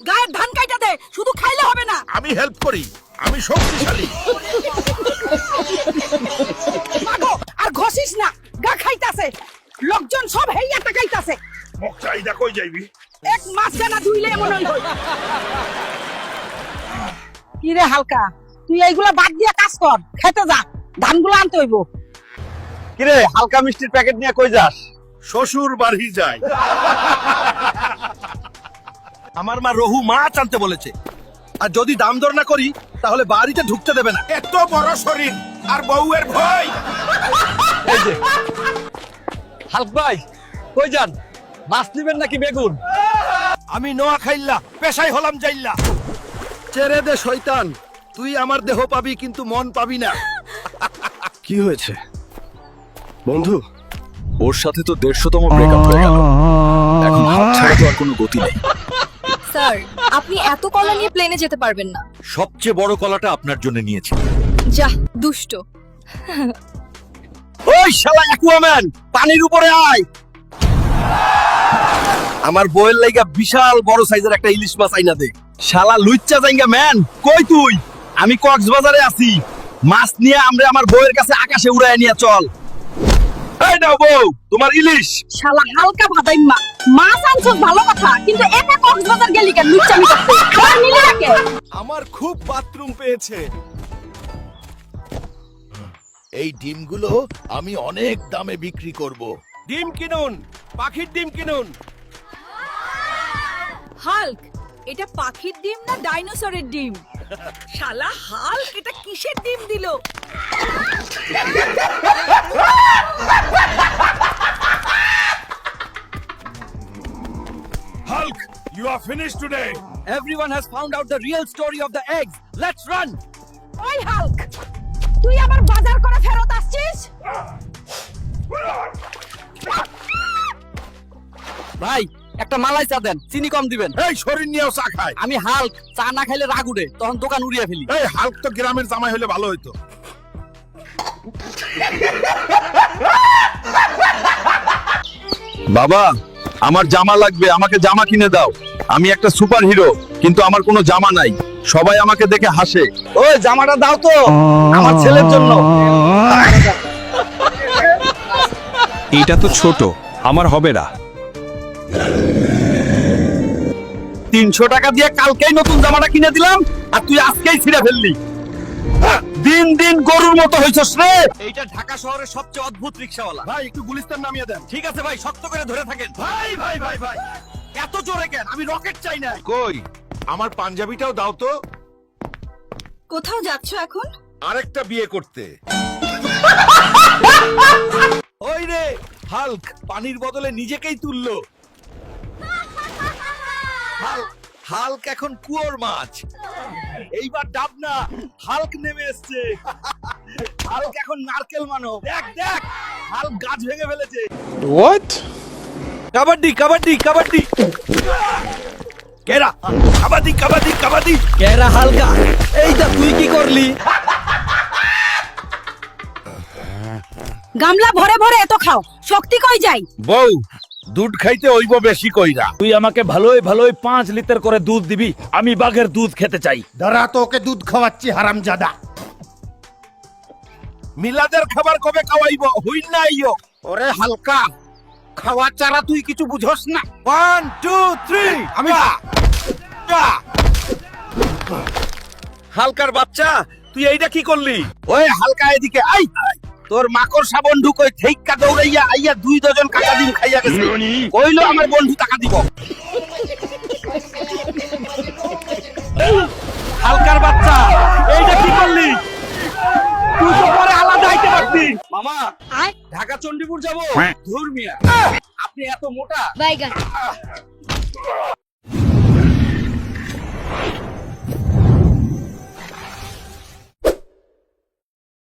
গায়ের ধান কাইটা দে, শুধু খাইলে হবে না। আমি হেল্প করি, আমি শক্তিশালী। মাগো, আর ঘষিস না, গা খাইতাছে। লোকজন সব হেইয়া তাকাইতাছে। মোক চাইদা কই যাইবি? এক মাস জানা ধুইলে এমন হইল। কি রে হালকা, তুই এইগুলা বাদ দিয়া কাজ কর, খেতে যা, ধানগুলো আনতে হইব। কিরে হালকা মিষ্টির প্যাকেট নিয়ে কই যাস? শ্বশুর বাড়ি যায়। আমার মা রহু মাছ আনতে বলেছে, আর যদি দাম দর না করি তাহলে বাড়িতে ঢুকতে দেবে না। এত বড় শরীর আর বউয়ের ভয়। এই যে হালক ভাই, কই যান? মাছ নিবেন নাকি বেগুন? আমি নোয়া খাইল্লা, পেশাই হলাম যাইল্লা। ছেড়ে দে শয়তান, তুই আমার দেহ পাবি কিন্তু মন পাবি না। কি হয়েছে বন্ধু? ওর সাথে তো 150তম ব্রেকআপ হয়ে গেল, এখন হাত ছাড়া তো আর কোনো গতি নেই। স্যার, আপনি এত কলা নিয়ে প্লেনে যেতে পারবেন না। সবচেয়ে বড় কলাটা আপনার জন্য নিয়েছি। যা দুষ্ট। ওই শালা অ্যাকুয়াম্যান, পানির উপরে আয়। আমার বউয়ের লাইগা বিশাল বড় সাইজের একটা ইলিশ মাছ আইনা দে। শালা লুচ্চা জাইঙ্গা ম্যান, কই তুই? আমি কক্সবাজারে আছি, মাছ নিয়ে আমরা আমার বউয়ের কাছে আকাশে উড়ায় নিয়ে চল। এই নাও বউ, তোমার ইলিশ। শালা হালকা ভাদাইম্মা, মাছ আনছস ভালো কথা, কিন্তু একা কক্সবাজার গেলি কেন লুচ্চামি করতে? আমার নিলে রাখে। আমার খুব বাথরুম পেয়েছে। এই ডিমগুলো আমি অনেক দামে বিক্রি করব। ডিম কিনুন, পাখির ডিম কিনুন। হাল্ক, এটা পাখির ডিম না ডাইনোসরের ডিম? শালা হাল্ক, এটা কিসের ডিম দিল? Hulk, you are finished today. Everyone has found out the real story of the eggs. Let's run. ওই হাল্ক, তুই আবার বাজার করে ফেরত আসছিস? ভাই একটা মালাই চা দেন, চিনি কম দিবেন। এই শরীর নিয়েও চা খায়। আমি হাল্ক, চা না খাইলে রাগ উঠে, তখন দোকান উড়িয়ে ফেলি। এই হাল্ক তো গ্রামের জামাই হলে ভালো হইতো। বাবা, আমার জামা লাগবে, আমাকে জামা কিনে দাও। আমি একটা সুপার হিরো, কিন্তু আমার কোনো জামা নাই। সবাই আমাকে দেখে হাসে। ওই জামাটা দাও তো, আমার ছেলের জন্য। এটা তো ছোট, আমার হবে না। 300 টাকা দিয়ে কালকেই নতুন জামাটা কিনে দিলাম, আর তুই আজকেই ছিঁড়ে ফেললি। দিন দিন গরুর মতো হইছস রে। এইটা ঢাকা শহরের সবচেয়ে অদ্ভুত রিকশাওয়ালা। ভাই একটু গুলিস্তান নামিয়ে দেন। ঠিক আছে ভাই, শক্ত করে ধরে থাকেন। ভাই ভাই ভাই ভাই, এত জোরে কেন? আমি রকেট চাই না। কই আমার পাঞ্জাবিটাও দাও তো। কোথাও যাচ্ছ এখন? আরেকটা বিয়ে করতে। ওই রে হাল্ক, পানির বদলে নিজেকেই তুললো। হাল্ক এখন কুয়োর মাছ। এইবার ডাব না, হাল্ক নেমে এসছে। হাল্ক এখন নারকেল মানব। দেখ দেখ, হাল্ক গাছ ভেঙে ফেলেছে। হোয়াট? কাবাডি কাবাডি কাবাডি। কেরা কাবাডি কাবাডি কাবাডি। কেরা হালকা, এইটা তুই কি করলি? গামলা ভরে ভরে এত খাও, শক্তি কই যায়? বউ, দুধ খাইতে হইব বেশি কইরা। তুই আমাকে ভালোই ভালোই 5 লিটার করে দুধ দিবি, আমি বাঘের দুধ খেতে চাই। দাঁড়া, তোকে দুধ খাওয়াচ্ছি হারামজাদা। মিলাদের খাবার কবে খাওয়াইব? হইল না আইও। ওরে হালকা, খাওয়া চারা তুই কিছু বুঝস না। 1 2 3 আমি হালকার বাচ্চা, তুই এইটা কি করলি? ওই হালকা এদিকে আই। তোর মাকড়সা বন্ধু কই থেইকা দৌড়াইয়া আইয়া 2 ডজন কাকা ডিম খাইয়া গেছে। কইলো আমার বন্ধু টাকা দিব। হালকার বাচ্চা, এইটা কি করলি? তুই তো পরে আলাদা আইতে পারতি। মামা, ঢাকা চণ্ডীপুর যাব। ধুর মিয়া, আপনি এত মোটা। বাইগান।